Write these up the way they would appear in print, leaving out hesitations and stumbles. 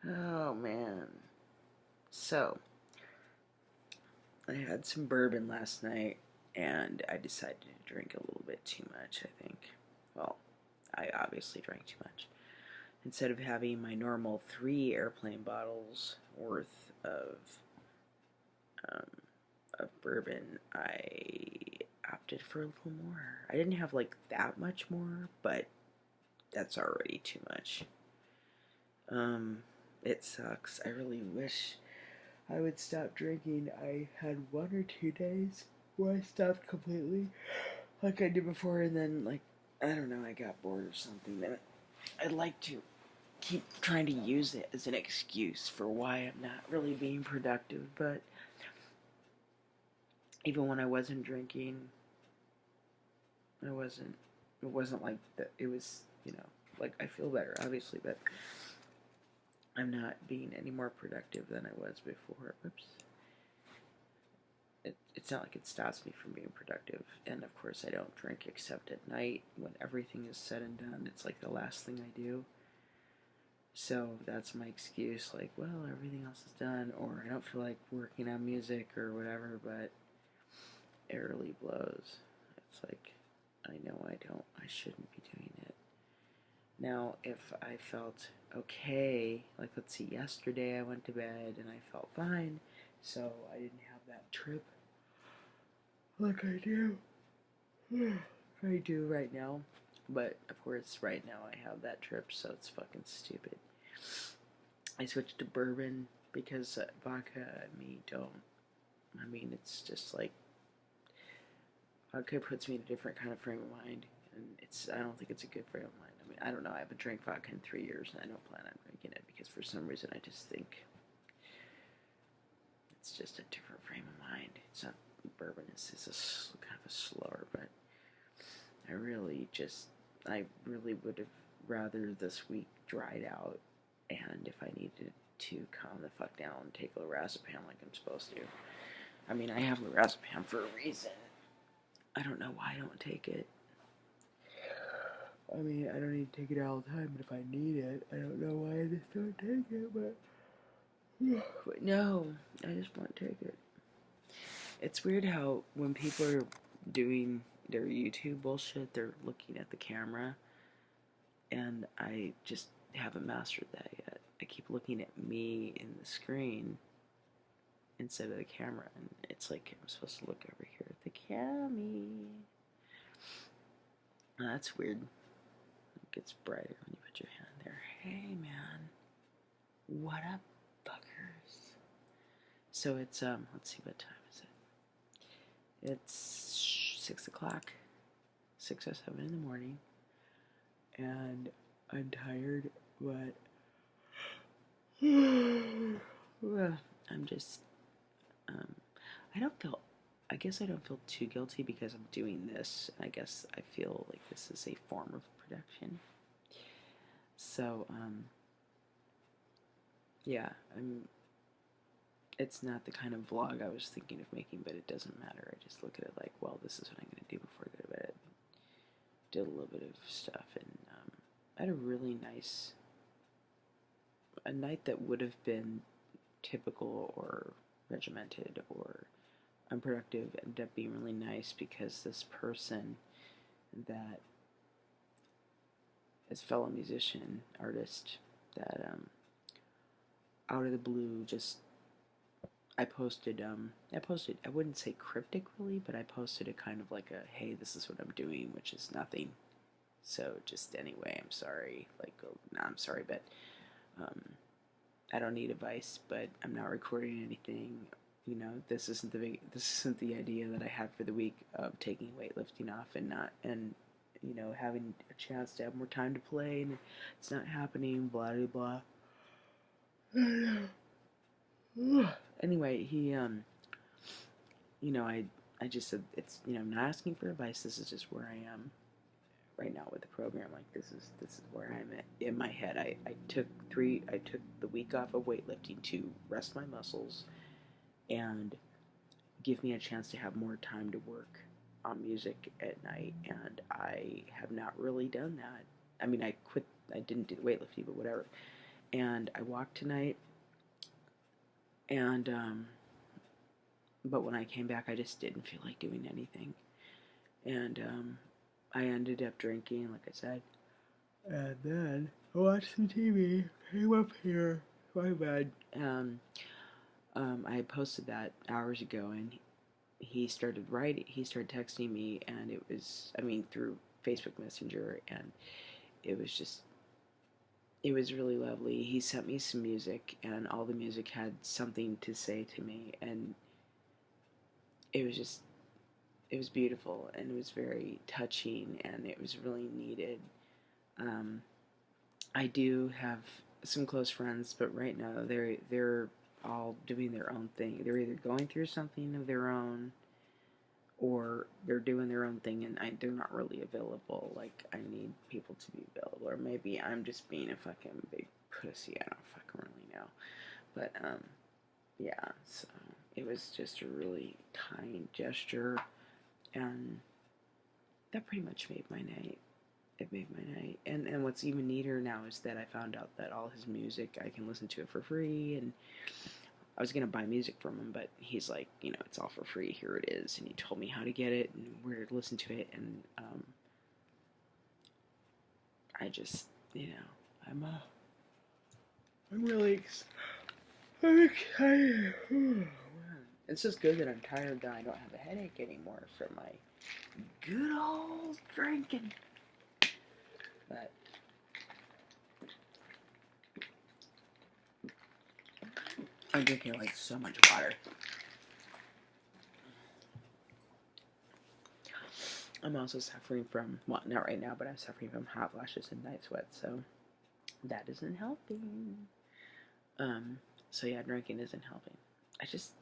Oh man. So, I had some bourbon last night and I decided to drink a little bit too much, I think. Well, I obviously drank too much. Instead of having my normal 3 airplane bottles worth um, of bourbon, I opted for a little more. I didn't have like that much more, but that's already too much. Um, it sucks. I really wish I would stop drinking. I had 1 or 2 days where I stopped completely, like I did before, and then, like, I don't know, I got bored or something. And I'd like to keep trying to use it as an excuse for why I'm not really being productive, but even when I wasn't drinking, I wasn't, it wasn't like that. It was, like I feel better, obviously, but I'm not being any more productive than I was before. Oops. It's not like it stops me from being productive. And of course, I don't drink except at night when everything is said and done. It's like the last thing I do. So that's my excuse. Like, well, everything else is done, or I don't feel like working on music or whatever, but it really blows. It's like, I know I shouldn't be doing it. Now, if I felt okay, like let's see, yesterday I went to bed and I felt fine, so I didn't have that trip like I do. I do right now. But of course, right now I have that trip, so it's fucking stupid. I switched to bourbon because vodka and me don't. I mean, it's just like vodka puts me in a different kind of frame of mind, and I don't think it's a good frame of mind. I mean, I don't know. I haven't drank vodka in 3 years, and I don't plan on drinking it because for some reason I just think it's just a different frame of mind. It's not bourbon. It's kind of a slower, but I really would have rather this week dried out, and if I needed to calm the fuck down, take lorazepam like I'm supposed to. I mean, I have lorazepam for a reason. I don't know why I don't take it. I mean, I don't need to take it all the time, but if I need it, I don't know why I just don't take it, but no, I just won't take it. It's weird how when people are doing their YouTube bullshit, they're looking at the camera, and I just haven't mastered that yet. I keep looking at me in the screen instead of the camera, and it's like I'm supposed to look over here at the camera. That's weird. It gets brighter when you put your hand there. Hey man, what up, fuckers? So it's let's see, what time is it? It's 6 o'clock, 6 or 7 in the morning, and I'm tired, but I'm just I don't feel. I guess I don't feel too guilty because I'm doing this. I guess I feel like this is a form of production. So, yeah, it's not the kind of vlog I was thinking of making, but it doesn't matter. I just look at it like, well, this is what I'm going to do before I go to bed. Did a little bit of stuff, and I had a really nice, a night that would have been typical or regimented or unproductive ended up being really nice because this person that is a fellow musician, artist, that out of the blue just I wouldn't say cryptic really, but I posted a kind of like a, hey, this is what I'm doing, which is nothing. So just anyway, I'm sorry. Like, oh, no, I'm sorry, but um, I don't need advice, but I'm not recording anything. This isn't the idea that I had for the week of taking weightlifting off and not and having a chance to have more time to play, and it's not happening. Blah blah blah. Anyway, he I just said it's I'm not asking for advice. This is just where I am right now with the program. Like this is where I'm at in my head. I took the week off of weightlifting to rest my muscles and give me a chance to have more time to work on music at night, and I have not really done that. I mean, I didn't do the weightlifting, but whatever. and I walked tonight, and but when I came back, I just didn't feel like doing anything, and I ended up drinking, like I said, and then I watched some TV, came up here, my bed, I had posted that hours ago, and he started texting me, and it was, I mean, through Facebook Messenger, and it was just, it was really lovely. He sent me some music, and all the music had something to say to me, and it was just, it was beautiful, and it was very touching, and it was really needed. I do have some close friends, but right now they're all doing their own thing. They're either going through something of their own, or they're doing their own thing, and they're not really available. Like, I need people to be available, or maybe I'm just being a fucking big pussy. I don't fucking really know, but yeah. So it was just a really kind gesture, and that pretty much made my night. It made my night. And what's even neater now is that I found out that all his music, I can listen to it for free, and I was going to buy music from him, but he's like, you know, it's all for free, here it is, and he told me how to get it and where to listen to it, and I just, you know, I'm really excited. It's just good that I'm tired, that I don't have a headache anymore from my good old drinking. But I'm drinking like so much water. I'm also suffering from, well, not right now, but I'm suffering from hot flashes and night sweats, so that isn't helping. So yeah, drinking isn't helping. I just,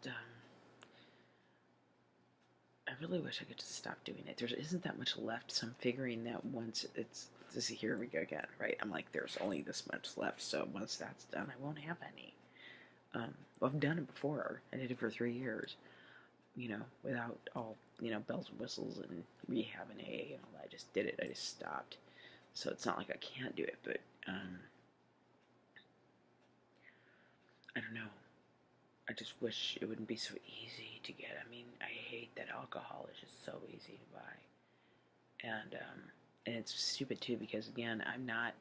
I really wish I could just stop doing it. There isn't that much left, so I'm figuring that once it's, here we go again, right? I'm like, there's only this much left, so once that's done, I won't have any. Well, I've done it before. I did it for 3 years, you know, without all, you know, bells and whistles and rehab and AA and all that. I just did it. I just stopped. So it's not like I can't do it, but I don't know. I just wish it wouldn't be so easy to get. I mean, I hate that alcohol is just so easy to buy, and it's stupid too, because again, I'm not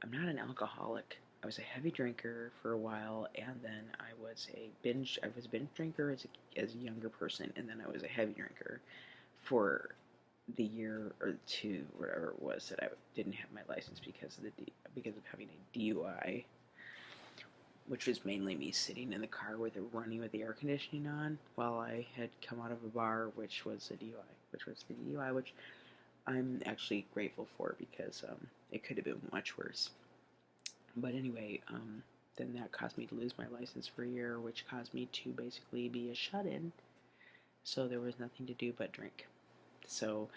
an alcoholic. I was a heavy drinker for a while, and then I was a binge drinker as a younger person, and then I was a heavy drinker for the year or two, whatever it was, that I didn't have my license because of having a DUI, which was mainly me sitting in the car running with the air conditioning on while I had come out of a bar, which was the DUI, which I'm actually grateful for, because it could have been much worse. But anyway, then that caused me to lose my license for a year, which caused me to basically be a shut-in. So there was nothing to do but drink. So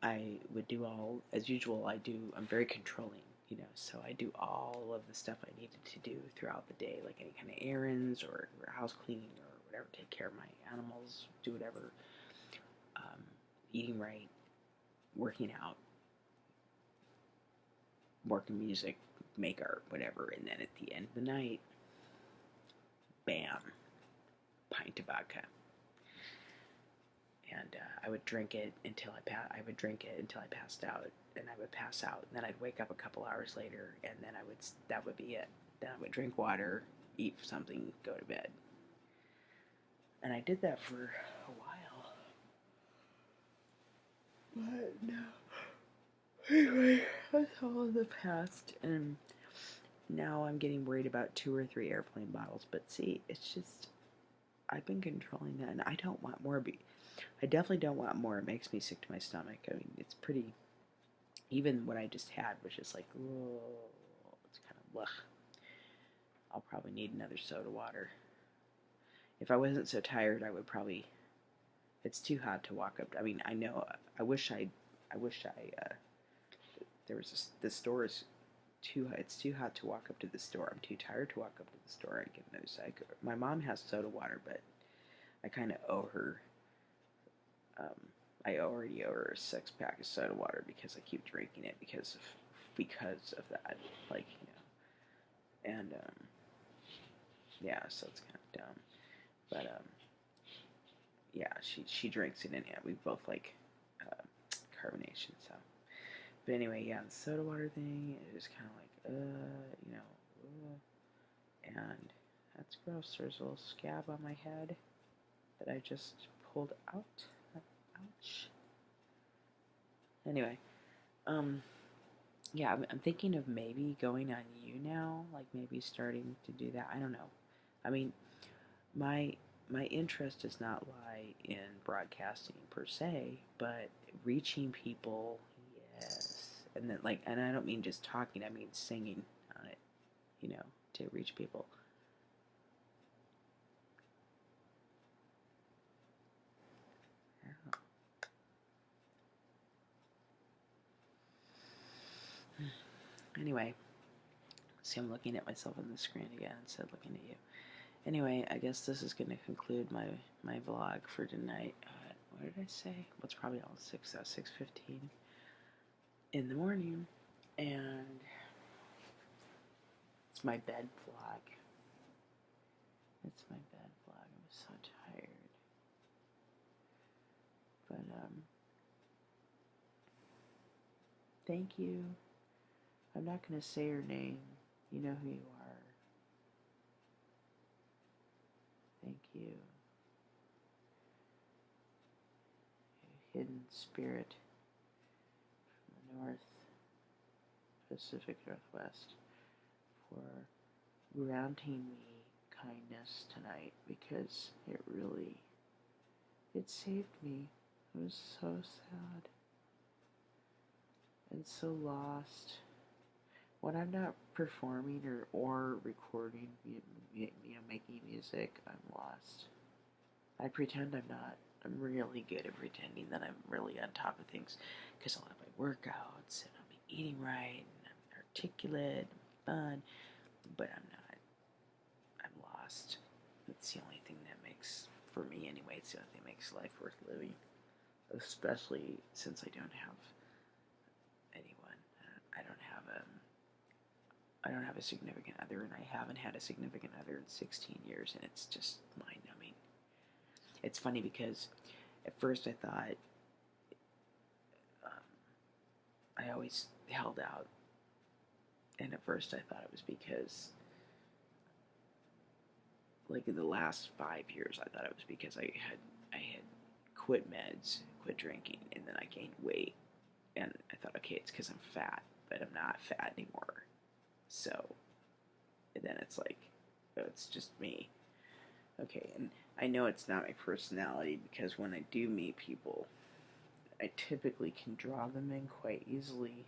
I would do all, as usual, I'm very controlling, you know, so I do all of the stuff I needed to do throughout the day, like any kind of errands or house cleaning or whatever, take care of my animals, do whatever, eating right, working out, working music, make art, whatever, and then at the end of the night, bam, pint of vodka. And I would drink it until I passed out, and I would pass out, and then I'd wake up a couple hours later, and then that would be it. Then I would drink water, eat something, go to bed. And I did that for a while. But no. Anyway, that's all in the past, and now I'm getting worried about 2 or 3 airplane bottles. But see, it's just, I've been controlling that, and I don't want more. I definitely don't want more. It makes me sick to my stomach. I mean, it's pretty, even what I just had was just like, whoa, it's kind of, ugh. I'll probably need another soda water. If I wasn't so tired, I would probably, it's too hot to walk up. I mean, I know, there was the store is it's too hot to walk up to the store. I'm too tired to walk up to the store and get those. My mom has soda water, but I kind of owe her. I already owe her a 6-pack of soda water because I keep drinking it because of that. Like, you know, And yeah, so it's kind of dumb. But yeah, she drinks it, and yeah, we both like carbonation. So, but anyway, yeah, the soda water thing is kind of like you know, and that's gross. There's a little scab on my head that I just pulled out. Ouch. Anyway, yeah, I'm thinking of maybe going on you now, like maybe starting to do that. I don't know. I mean, my my interest does not lie in broadcasting per se, but reaching people, yes. And then and I don't mean just talking, I mean singing on it, to reach people. Anyway, see, I'm looking at myself on the screen again instead of looking at you. Anyway, I guess this is going to conclude my vlog for tonight. What did I say? Well, it's probably all 6:15 in the morning, and it's my bed vlog. It's my bed vlog. I'm so tired. But, thank you. I'm not going to say your name. You know who you are. Thank you. You hidden spirit from the North Pacific Northwest for granting me kindness tonight, because it saved me. I was so sad and so lost. When I'm not performing or recording, making music, I'm lost. I pretend I'm not. I'm really good at pretending that I'm really on top of things, because I'll have my workouts, and I'll be eating right, and I'm articulate, and fun, but I'm not. I'm lost. It's the only thing that makes, for me anyway, it's the only thing that makes life worth living, especially since I don't have anyone. I don't have a significant other, and I haven't had a significant other in 16 years, and it's just mind-numbing. It's funny because at first I thought, I always held out, and at first I thought it was because, like in the last 5 years, I thought it was because I had quit meds, quit drinking, and then I gained weight, and I thought, okay, it's because I'm fat, but I'm not fat anymore. So, and then it's like, oh, it's just me. Okay, and I know it's not my personality, because when I do meet people, I typically can draw them in quite easily,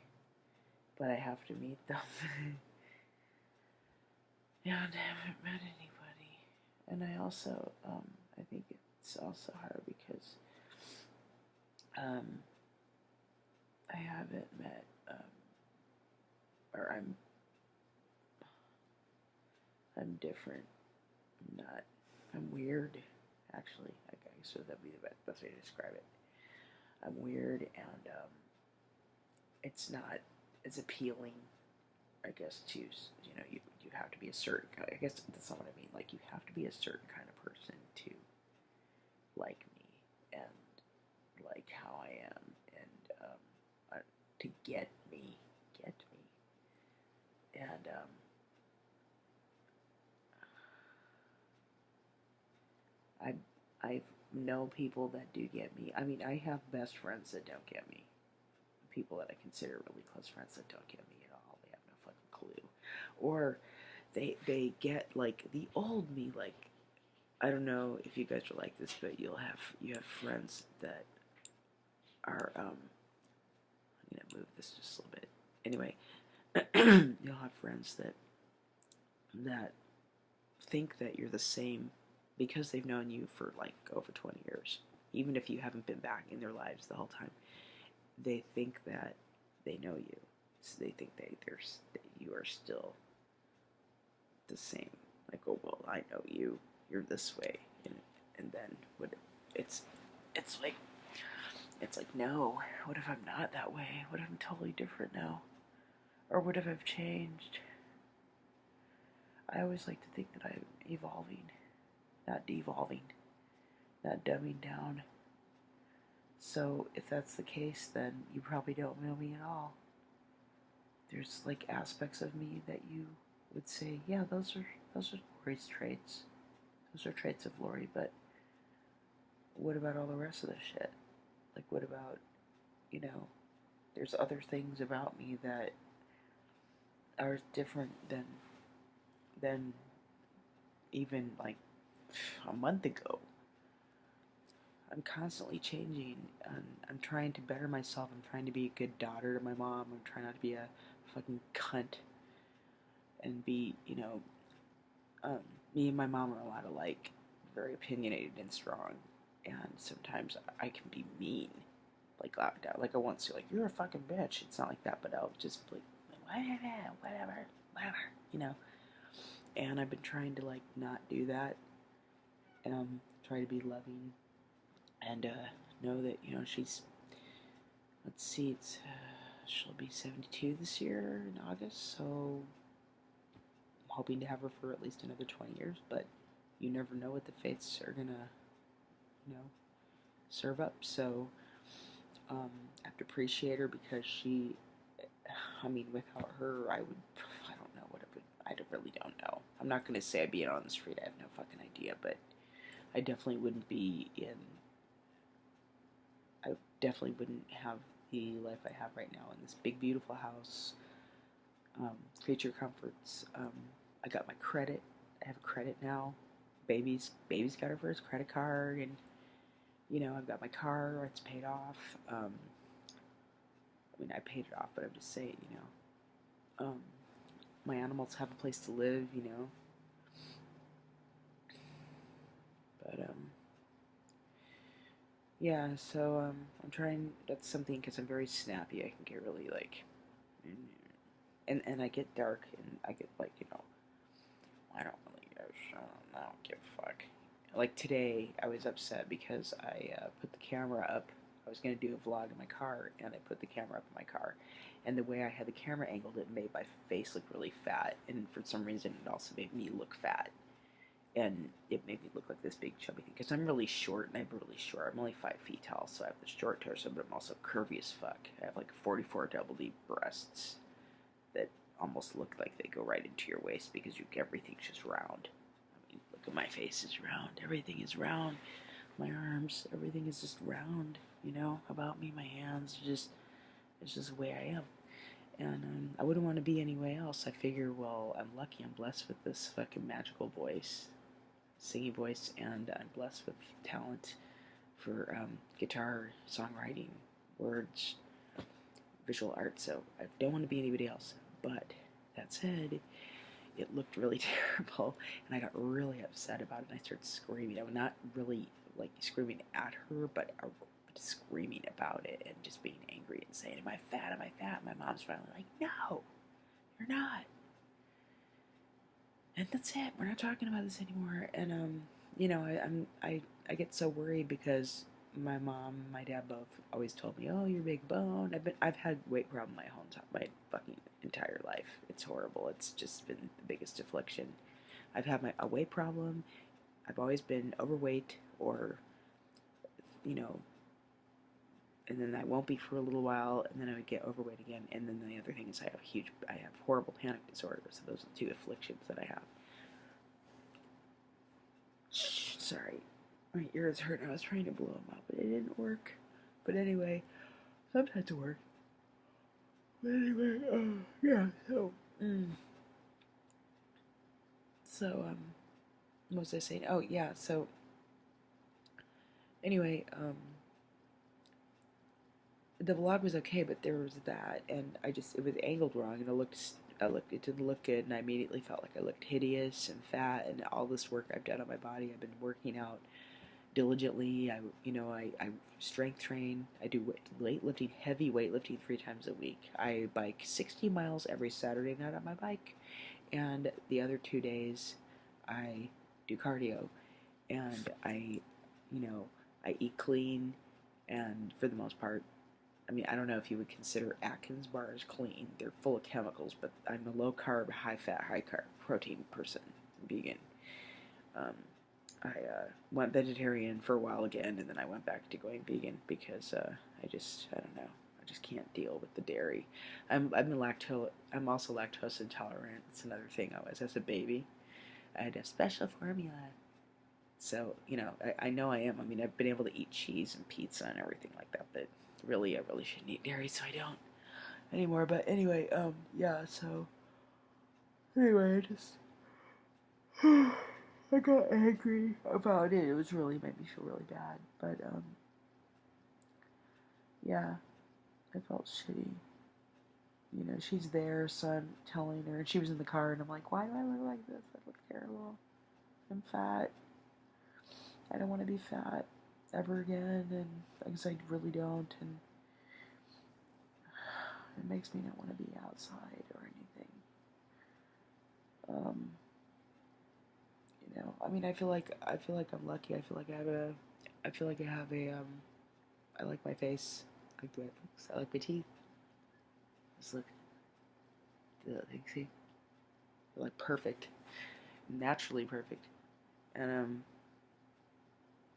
but I have to meet them. And I haven't met anybody. And I also, I think it's also hard because, I haven't met, or I'm different. I'm weird, actually. I guess that'd be the best way to describe it. I'm weird, and it's not as appealing, I guess, to, you have to be a certain kind. I guess that's not what I mean. Like, you have to be a certain kind of person to like me and like how I am, and to get me, and I know people that do get me. I mean, I have best friends that don't get me. People that I consider really close friends that don't get me at all. They have no fucking clue. Or they get like the old me. Like, I don't know if you guys are like this, but you have friends that are I'm gonna move this just a little bit. Anyway, you'll have friends that think that you're the same because they've known you for like over 20 years. Even if you haven't been back in their lives the whole time, they think that they know you. So they think that you are still the same. Like, oh, well, I know you. You're this way. And then it's like, no, what if I'm not that way? What if I'm totally different now? Or what if I've changed? I always like to think that I'm evolving, not devolving, not dumbing down. So if that's the case, then you probably don't know me at all. There's like aspects of me that you would say, yeah, those are Lori's traits. Those are traits of Lori, but what about all the rest of the shit? Like, what about, you know, there's other things about me that are different than even like a month ago. I'm constantly changing, and I'm trying to better myself. I'm trying to be a good daughter to my mom. I'm trying not to be a fucking cunt and be, um, me and my mom are a lot alike, very opinionated and strong, and sometimes I can be mean, like locked out. Like I won't say like you're a fucking bitch. It's not like that, but I'll just be like whatever, you know. And I've been trying to like not do that. Try to be loving, and know that she's. Let's see, she'll be 72 this year in August, so I'm hoping to have her for at least another 20 years. But you never know what the fates are gonna, serve up. So I have to appreciate her because she. I mean, without her, I don't know what it would. I really don't know. I'm not gonna say I'd be out on the street. I have no fucking idea, but I definitely wouldn't be in. I definitely wouldn't have the life I have right now in this big, beautiful house. Creature comforts. I got my credit. I have a credit now. Baby's got her first credit card, and I've got my car. It's paid off. I mean, I paid it off, but I'm just saying, my animals have a place to live, But yeah. So I'm trying. That's something because I'm very snappy. I can get really like, and I get dark, and I get like I don't really I don't give a fuck. Like today, I was upset because I put the camera up. I was gonna do a vlog in my car, and I put the camera up in my car, and the way I had the camera angled, it made my face look really fat, and for some reason, it also made me look fat, and it made me look like this big chubby thing. Because I'm really short, and I'm really short. I'm only 5 feet tall, so I have this short torso, but I'm also curvy as fuck. I have like 44 double D breasts that almost look like they go right into your waist because everything's just round. I mean, look at my face is round. Everything is round. My arms, everything is just round. About me, my hands, it's just the way I am. And I wouldn't want to be any way else. I figure, well, I'm lucky. I'm blessed with this fucking magical voice, singing voice, and I'm blessed with talent for guitar, songwriting, words, visual art. So I don't want to be anybody else. But that said, it looked really terrible, and I got really upset about it, and I started screaming. I was not really like screaming at her, but screaming about it and just being angry and saying, "Am I fat? Am I fat?" My mom's finally like, "No, you're not." And that's it. We're not talking about this anymore. And I get so worried because my mom, and my dad both always told me, "Oh, you're big bone." I've had weight problem my fucking entire life. It's horrible. It's just been the biggest affliction. I've had a weight problem. I've always been overweight, or and then I won't be for a little while, and then I would get overweight again. And then the other thing is I have horrible panic disorder. So those are the two afflictions that I have. Sorry, my ears hurt. I was trying to blow them out, but it didn't work. But anyway, sometimes it worked. But anyway, yeah. So what was I saying? Oh yeah. So anyway, the vlog was okay, but there was that, and it was angled wrong, and it didn't look good, and I immediately felt like I looked hideous and fat, and all this work I've done on my body. I've been working out diligently. I strength train. I do weightlifting, heavy weightlifting 3 times a week. I bike 60 miles every Saturday night on my bike, and the other 2 days I do cardio, and I eat clean, and for the most part, I mean, I don't know if you would consider Atkins bars clean. They're full of chemicals, but I'm a low carb, high fat, high carb protein person, vegan. Um, I went vegetarian for a while again, and then I went back to going vegan because I don't know, I just can't deal with the dairy. I'm also lactose intolerant. It's another thing I was as a baby. I had a special formula. So, I know I am. I mean, I've been able to eat cheese and pizza and everything like that, but really, I really shouldn't eat dairy, so I don't anymore. But anyway, yeah, so, anyway, I just, I got angry about it. It was really, made me feel really bad. But, yeah, I felt shitty. She's there, so I'm telling her, and she was in the car, and I'm like, why do I look like this? I look terrible. I'm fat. I don't want to be fat ever again, and I guess I really don't, and it makes me not want to be outside or anything. I mean, I feel like I'm lucky. I like my face. I like the way it looks. I like my teeth. Just look, do that thing, see? They're like perfect, naturally perfect, and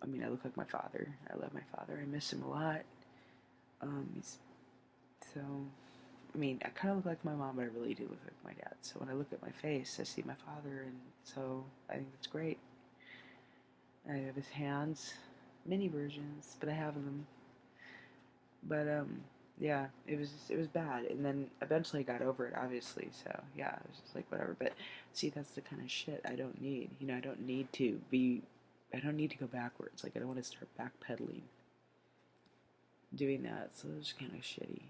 I mean, I look like my father. I love my father. I miss him a lot. He's so. I mean, I kind of look like my mom, but I really do look like my dad. So when I look at my face, I see my father, and so I think that's great. I have his hands, mini versions, but I have them. But yeah, it was bad, and then eventually I got over it, obviously. So yeah, it was just like whatever. But see, that's the kind of shit I don't need. I don't need to be. I don't need to go backwards. Like I don't want to start backpedaling, doing that. So it was kind of shitty.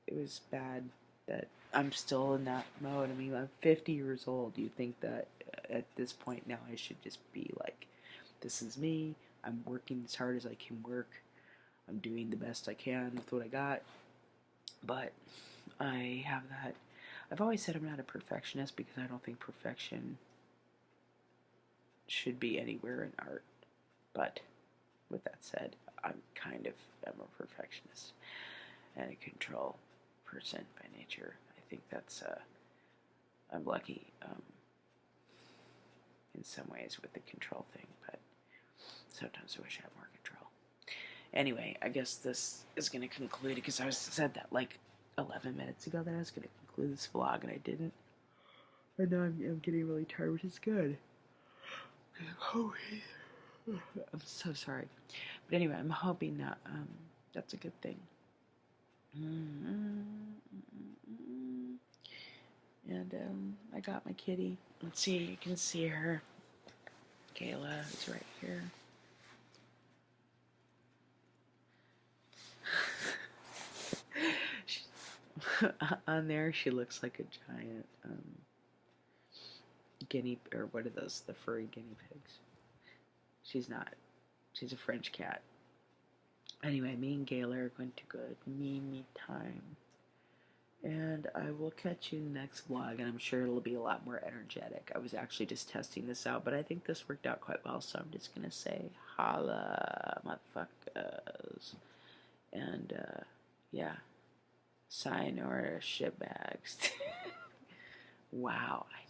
It was bad that I'm still in that mode. I mean, I'm 50 years old. Do you think that at this point now I should just be like, this is me. I'm working as hard as I can work. I'm doing the best I can with what I got. But I have that. I've always said I'm not a perfectionist because I don't think perfection should be anywhere in art. But with that said, I'm a perfectionist and a control person by nature. I think that's I'm lucky in some ways with the control thing, but sometimes I wish I had more control. Anyway, I guess this is going to conclude because I said that like 11 minutes ago that I was going to conclude this vlog and I didn't. I know I'm getting really tired, which is good. I'm so sorry. But anyway, I'm hoping that that's a good thing. And I got my kitty. Let's see, you can see her. Kayla is right here. On there, she looks like a giant guinea, or what are those? The furry guinea pigs. She's not. She's a French cat. Anyway, me and Gayla are going to go me time. And I will catch you in the next vlog, and I'm sure it'll be a lot more energetic. I was actually just testing this out, but I think this worked out quite well, so I'm just gonna say, holla, motherfuckers. And, yeah. Sayonara shitbags. Wow, I